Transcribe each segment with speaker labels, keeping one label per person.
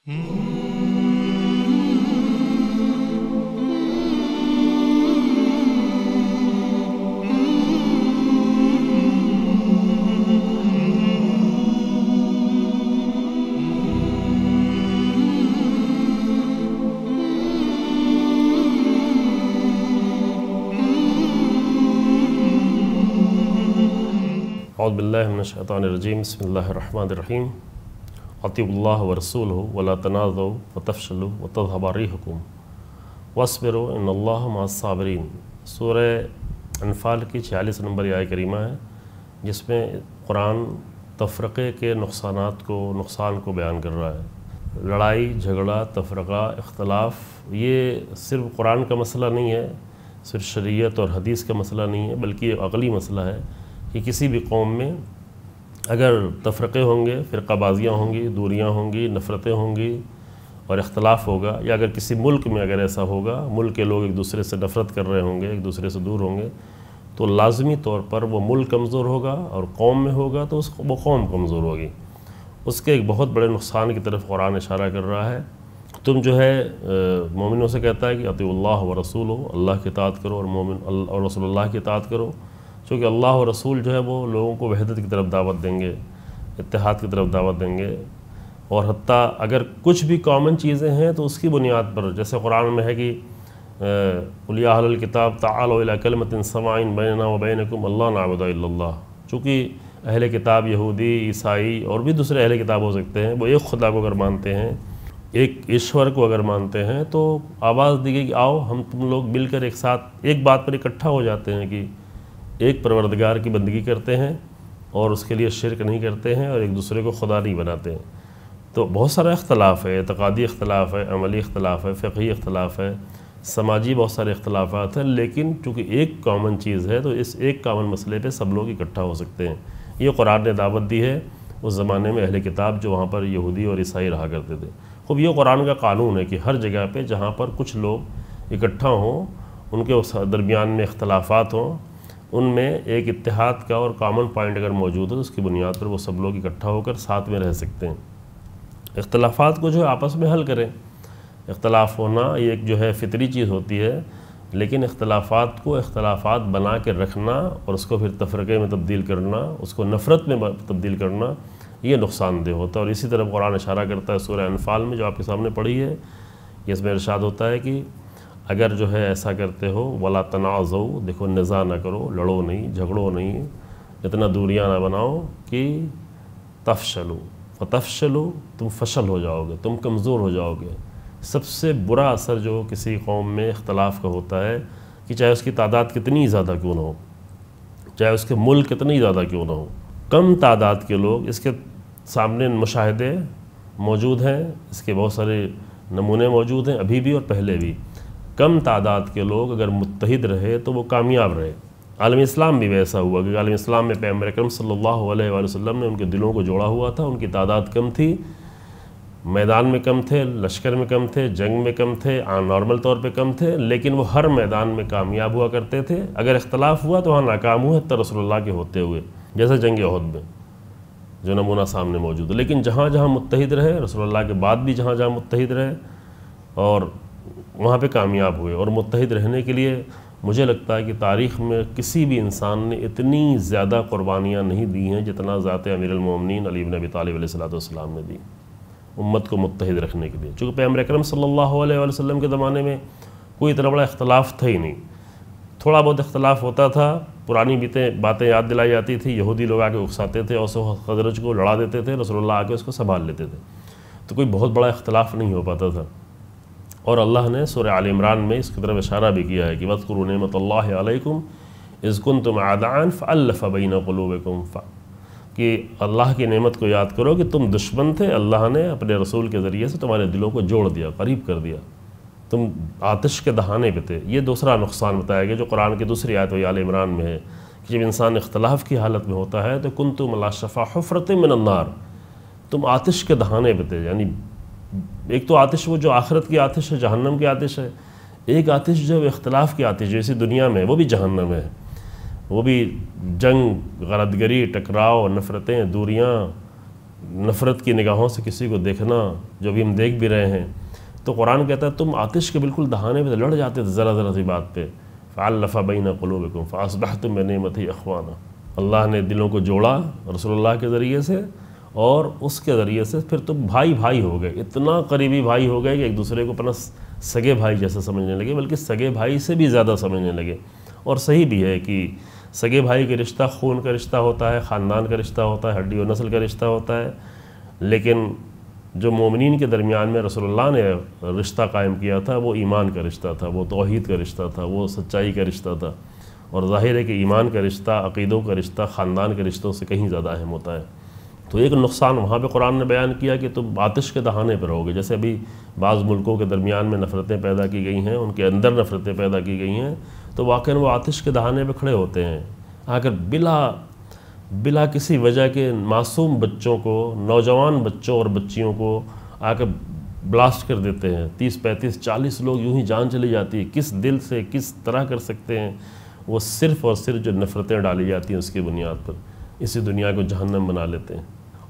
Speaker 1: اعوذ باللہ من الشیطان الرجیم بسم اللہ الرحمن الرحیم اطیعوا اللہ ورسولہ ولا تنازعوا فتفشلوا وتذهب ريحكم واصبروا ان اللہ مع الصابرین۔ سورہ انفال کی 46 نمبر آیہ کریمہ ہے، جس میں قرآن تفرقے کے نقصان کو بیان کر رہا ہے۔ لڑائی جھگڑا تفرقہ اختلاف یہ صرف قرآن کا مسئلہ نہیں ہے، صرف شریعت اور حدیث کا مسئلہ نہیں ہے، بلکہ یہ عقلی مسئلہ ہے کہ کسی بھی قوم میں اگر تفرقے ہوں گے، فرقہ بازیاں ہوں گی، دوریاں ہوں گی، نفرتیں ہوں گی اور اختلاف ہوگا، یا اگر کسی ملک میں اگر ایسا ہوگا، ملک کے لوگ ایک دوسرے سے نفرت کر رہے ہوں گے، ایک دوسرے سے دور ہوں گے، تو لازمی طور پر وہ ملک کمزور ہوگا، اور قوم میں ہوگا تو وہ قوم کمزور ہوگی۔ اس کے ایک بہت بڑے نقصان کی طرف قرآن اشارہ کر رہا ہے۔ تم جو ہے مومنوں سے کہتا ہے کہ اطیعوا اللہ ورسولہ، اللہ کی اطاعت کرو اور رسول اللہ کی اطاعت کرو، چونکہ اللہ اور رسول جو ہے وہ لوگوں کو وحدت کی طرف دعوت دیں گے، اتحاد کی طرف دعوت دیں گے، اور حتیٰ اگر کچھ بھی کامن چیزیں ہیں تو اس کی بنیاد پر، جیسے قرآن میں ہے کہ قل یا اہل الکتاب تعالوا الی کلمۃ سواء بیننا وبینکم الا نعبد الا اللہ۔ چونکہ اہل کتاب یہودی، عیسائی اور بھی دوسرے اہل کتاب ہو سکتے ہیں، وہ ایک خدا کو اگر مانتے ہیں، ایک ایشور کو اگر مانتے ہیں، تو آواز دی گئی کہ آؤ ہم تم لوگ مل کر ایک ساتھ ایک بات پر اکٹھا ہو جاتے ہیں کہ ایک پروردگار کی بندگی کرتے ہیں اور اس کے لیے شرک نہیں کرتے ہیں اور ایک دوسرے کو خدا نہیں بناتے ہیں۔ تو بہت سارا اختلاف ہے، اعتقادی اختلاف ہے، عملی اختلاف ہے، فقہی اختلاف ہے، سماجی بہت سارے اختلافات ہیں، لیکن چونکہ ایک کامن چیز ہے تو اس ایک کامن مسئلے پہ سب لوگ اکٹھا ہو سکتے ہیں۔ یہ قرآن نے دعوت دی ہے اس زمانے میں اہل کتاب جو وہاں پر یہودی اور عیسائی رہا کرتے تھے۔ خوب یہ قرآن کا قانون ہے کہ ہر جگہ پہ جہاں پر کچھ لوگ اکٹھا ہوں، ان کے درمیان میں اختلافات ہوں، ان میں ایک اتحاد کا اور کامن پوائنٹ اگر موجود ہے تو اس کی بنیاد پر وہ سب لوگ اکٹھا ہو کر ساتھ میں رہ سکتے ہیں۔ اختلافات کو جو ہے آپس میں حل کریں۔ اختلاف ہونا یہ ایک جو ہے فطری چیز ہوتی ہے، لیکن اختلافات کو اختلافات بنا کے رکھنا اور اس کو پھر تفرقے میں تبدیل کرنا، اس کو نفرت میں تبدیل کرنا، یہ نقصان دہ ہوتا ہے۔ اور اسی طرف قرآن اشارہ کرتا ہے سورہ انفال میں جو آپ کے سامنے پڑھی ہے، اس میں ارشاد ہوتا ہے کہ اگر جو ہے ایسا کرتے ہو ولا تنازعوا، دیکھو نزاع نہ کرو، لڑو نہیں، جھگڑو نہیں، اتنا دوریاں نہ بناؤ کہ تفشلوا فتفشلوا، تم فشل ہو جاؤ گے، تم کمزور ہو جاؤ گے۔ سب سے برا اثر جو کسی قوم میں اختلاف کا ہوتا ہے کہ چاہے اس کی تعداد کتنی زیادہ کیوں نہ ہو، چاہے اس کے ملک کتنی زیادہ کیوں نہ ہو، کم تعداد کے لوگ، اس کے سامنے مشاہدے موجود ہیں، اس کے بہت سارے نمونے موجود ہیں ابھی بھی اور پہلے بھی۔ کم تعداد کے لوگ اگر متحد رہے تو وہ کامیاب رہے۔ عالم اسلام بھی ویسا ہوا کہ عالم اسلام میں پیغمبر اکرم صلی اللہ علیہ وآلہ وسلم نے ان کے دلوں کو جوڑا ہوا تھا، ان کی تعداد کم تھی، میدان میں کم تھے، لشکر میں کم تھے، جنگ میں کم تھے، نارمل طور پہ کم تھے، لیکن وہ ہر میدان میں کامیاب ہوا کرتے تھے۔ اگر اختلاف ہوا تو وہاں ناکام ہوئے حتی رسول اللہ کے ہوتے ہوئے، جیسے جنگ احد میں جو نمونہ سامنے موجود ہے۔ لیکن جہاں جہاں متحد رہے، رسول اللہ کے بعد بھی جہاں جہاں متحد رہے اور وہاں پہ کامیاب ہوئے۔ اور متحد رہنے کے لیے مجھے لگتا ہے کہ تاریخ میں کسی بھی انسان نے اتنی زیادہ قربانیاں نہیں دی ہیں جتنا ذات امیر المومنین علی بن ابی طالب علیہ السلام نے دی امت کو متحد رکھنے کے لیے۔ چونکہ پیغمبر اکرم صلی اللہ علیہ وسلم کے زمانے میں کوئی اتنا بڑا اختلاف تھا ہی نہیں، تھوڑا بہت اختلاف ہوتا تھا، پرانی باتیں یاد دلائی جاتی تھی، یہودی لوگ آ کے اکساتے تھے، اوس و خزرج کو لڑا دیتے تھے، رسول اللہ آ کے اس کو سنبھال لیتے تھے، تو کوئی بہت بڑا اختلاف نہیں ہو پاتا تھا۔ اور اللہ نے سورہ آل عمران میں اس کی طرف اشارہ بھی کیا ہے کہ وَاذْكُرُوا نِعْمَةَ اللَّهِ عَلَيْكُمْ إِذْ كُنْتُمْ أَعْدَاءً فَأَلَّفَ بَيْنَ قُلُوبِكُمْ، کہ اللہ کی نعمت کو یاد کرو کہ تم دشمن تھے، اللہ نے اپنے رسول کے ذریعے سے تمہارے دلوں کو جوڑ دیا، قریب کر دیا، تم آتش کے دہانے پہ تھے۔ یہ دوسرا نقصان بتایا گیا جو قرآن کی دوسری آیت آل عمران میں ہے کہ جب انسان اختلاف کی حالت میں ہوتا ہے تو كُنْتُمْ عَلَىٰ شَفَا حُفْرَةٍ مِّنَ النَّارِ، تم آتش کے دہانے پہ تھے۔ یعنی ایک تو آتش وہ جو آخرت کی آتش ہے، جہنم کی آتش ہے، ایک آتش جو اختلاف کی آتش جو اسی دنیا میں وہ بھی جہنم ہے، وہ بھی جنگ، غلط گری، ٹکراؤ، نفرتیں، دوریاں، نفرت کی نگاہوں سے کسی کو دیکھنا جو بھی ہم دیکھ بھی رہے ہیں، تو قرآن کہتا ہے تم آتش کے بالکل دہانے پہ لڑ جاتے تھے ذرا ذرا سی بات پہ، فَأَلَّفَ بَيْنَ قُلُوبِكُمْ فَأَصْبَحْتُم بِنِعْمَتِهِ إِخْوَانًا، اللہ نے دلوں کو جوڑا رسول اللہ کے ذریعے سے، اور اس کے ذریعے سے پھر تم بھائی بھائی ہو گئے، اتنا قریبی بھائی ہو گئے کہ ایک دوسرے کو اپنا سگے بھائی جیسا سمجھنے لگے، بلکہ سگے بھائی سے بھی زیادہ سمجھنے لگے۔ اور صحیح بھی ہے کہ سگے بھائی کا رشتہ خون کا رشتہ ہوتا ہے، خاندان کا رشتہ ہوتا ہے، ہڈی و نسل کا رشتہ ہوتا ہے، لیکن جو مومنین کے درمیان میں رسول اللہ نے رشتہ قائم کیا تھا وہ ایمان کا رشتہ تھا، وہ توحید کا رشتہ تھا، وہ سچائی کا رشتہ تھا۔ اور ظاہر ہے کہ ایمان کا رشتہ، عقیدوں کا رشتہ خاندان کے رشتوں سے کہیں زیادہ اہم ہوتا ہے۔ تو ایک نقصان وہاں پہ قرآن نے بیان کیا کہ تم آتش کے دہانے پر ہوگے، جیسے ابھی بعض ملکوں کے درمیان میں نفرتیں پیدا کی گئی ہیں، ان کے اندر نفرتیں پیدا کی گئی ہیں، تو واقعاً وہ آتش کے دہانے پہ کھڑے ہوتے ہیں، اگر بلا کسی وجہ کے معصوم بچوں کو، نوجوان بچوں اور بچیوں کو آ کر بلاسٹ کر دیتے ہیں، 30 35 40 لوگ یوں ہی جان چلی جاتی ہے۔ کس دل سے کس طرح کر سکتے ہیں؟ وہ صرف اور صرف جو نفرتیں ڈالی جاتی ہیں اس کی بنیاد پر اسی دنیا کو جہنم بنا لیتے ہیں۔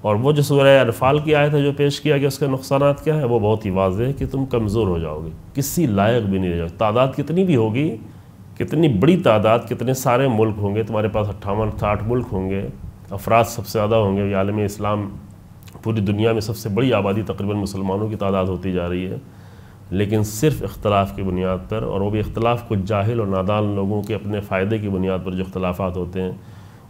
Speaker 1: اور وہ جو سورہ انفال کی آیت ہے جو پیش کیا گیا، اس کے نقصانات کیا ہے؟ وہ بہت ہی واضح ہے کہ تم کمزور ہو جاؤ گے، کسی لائق بھی نہیں رہ جاؤ گے۔ تعداد کتنی بھی ہوگی، کتنی بڑی تعداد، کتنے سارے ملک ہوں گے، تمہارے پاس 58 60 ملک ہوں گے، افراد سب سے زیادہ ہوں گے، عالم اسلام پوری دنیا میں سب سے بڑی آبادی تقریباً مسلمانوں کی تعداد ہوتی جا رہی ہے، لیکن صرف اختلاف کی بنیاد پر، اور وہ بھی اختلاف کچھ جاہل اور نادان لوگوں کے اپنے فائدے کی بنیاد پر جو اختلافات ہوتے ہیں،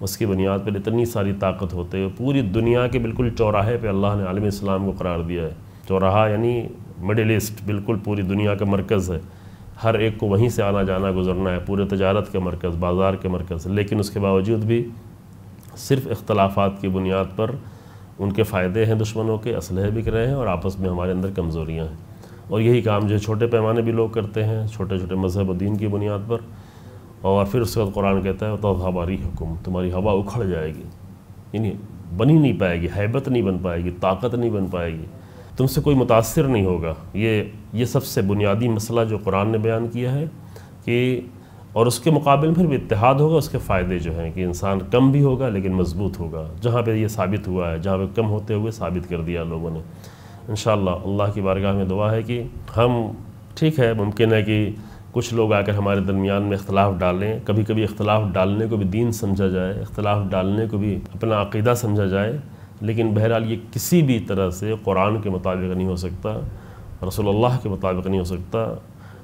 Speaker 1: اس کی بنیاد پر اتنی ساری طاقت ہوتے ہوئے پوری دنیا کے بالکل چوراہے پہ اللہ نے عالم اسلام کو قرار دیا ہے۔ چوراہا یعنی مڈل ایسٹ، بالکل پوری دنیا کا مرکز ہے، ہر ایک کو وہیں سے آنا جانا گزرنا ہے، پورے تجارت کے مرکز، بازار کے مرکز، لیکن اس کے باوجود بھی صرف اختلافات کی بنیاد پر ان کے فائدے ہیں، دشمنوں کے اسلحے بک رہے ہیں، اور آپس میں ہمارے اندر کمزوریاں ہیں۔ اور یہی کام جو چھوٹے پیمانے بھی لوگ کرتے ہیں، چھوٹے چھوٹے مذہب و دین کی بنیاد پر، اور پھر اس کے بعد قرآن کہتا ہے تَذْهَبَ رِيحُكُمْ، تمہاری ہوا اکھڑ جائے گی، یعنی بنی نہیں پائے گی، ہیبت نہیں بن پائے گی، طاقت نہیں بن پائے گی، تم سے کوئی متاثر نہیں ہوگا۔ یہ سب سے بنیادی مسئلہ جو قرآن نے بیان کیا ہے کہ، اور اس کے مقابل پھر بھی اتحاد ہوگا، اس کے فائدے جو ہیں کہ انسان کم بھی ہوگا لیکن مضبوط ہوگا، جہاں پہ یہ ثابت ہوا ہے، جہاں پہ کم ہوتے ہوئے ثابت کر دیا لوگوں نے۔ انشاءاللہ اللہ کی بارگاہ میں دعا ہے کہ ہم، ٹھیک ہے ممکن ہے کہ کچھ لوگ آ کر ہمارے درمیان میں اختلاف ڈالیں، کبھی کبھی اختلاف ڈالنے کو بھی دین سمجھا جائے، اختلاف ڈالنے کو بھی اپنا عقیدہ سمجھا جائے، لیکن بہرحال یہ کسی بھی طرح سے قرآن کے مطابق نہیں ہو سکتا، رسول اللہ کے مطابق نہیں ہو سکتا۔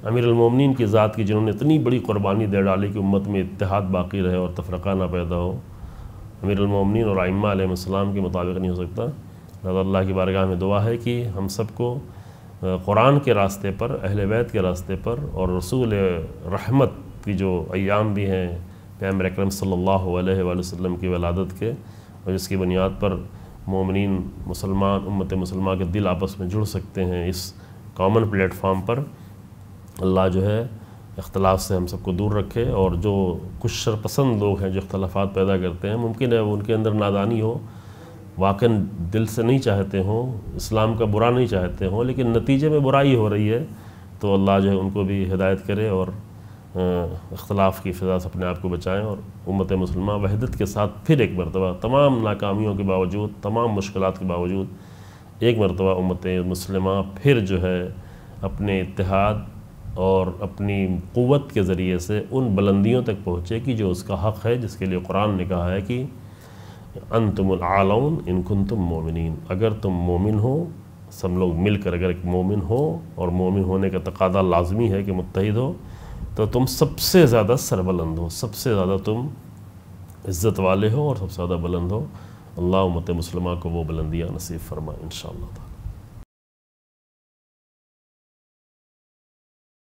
Speaker 1: امیر المومنین کی ذات کی جنہوں نے اتنی بڑی قربانی دے ڈالی کہ امت میں اتحاد باقی رہے اور تفرقہ نہ پیدا ہو، امیر المومنین اور ائمہ علیہ السلام کے مطابق نہیں ہو سکتا۔ لہذا اللہ کی بارگاہ میں دعا ہے کہ ہم سب کو قرآن کے راستے پر، اہل بیت کے راستے پر، اور رسول رحمت کی جو ایام بھی ہیں پیغمبر اکرم صلی اللہ علیہ وآلہ وسلم کی ولادت کے، اور جس کی بنیاد پر مومنین مسلمان امت مسلمہ کے دل آپس میں جڑ سکتے ہیں، اس کامن پلیٹ فارم پر اللہ جو ہے اختلاف سے ہم سب کو دور رکھے۔ اور جو کچھ شرپسند لوگ ہیں جو اختلافات پیدا کرتے ہیں، ممکن ہے ان کے اندر نادانی ہو، واقعاً دل سے نہیں چاہتے ہوں، اسلام کا برا نہیں چاہتے ہوں، لیکن نتیجے میں برائی ہو رہی ہے، تو اللہ جو ہے ان کو بھی ہدایت کرے اور اختلاف کی فضا سے اپنے آپ کو بچائیں، اور امت مسلمہ وحدت کے ساتھ پھر ایک مرتبہ تمام ناکامیوں کے باوجود، تمام مشکلات کے باوجود ایک مرتبہ امت مسلمہ پھر جو ہے اپنے اتحاد اور اپنی قوت کے ذریعے سے ان بلندیوں تک پہنچے کہ جو اس کا حق ہے، جس کے لیے قرآن نے کہا ہے کہ انتم العالون ان کنتم مومنین، اگر تم مومن ہو، سب لوگ مل کر اگر ایک مومن ہو، اور مومن ہونے کا تقاضا لازمی ہے کہ متحد ہو، تو تم سب سے زیادہ سربلند ہو، سب سے زیادہ تم عزت والے ہو، اور سب سے زیادہ بلند ہو۔ اللہ امت مسلمہ کو وہ بلندیاں نصیب فرمائے انشاءاللہ تعالی۔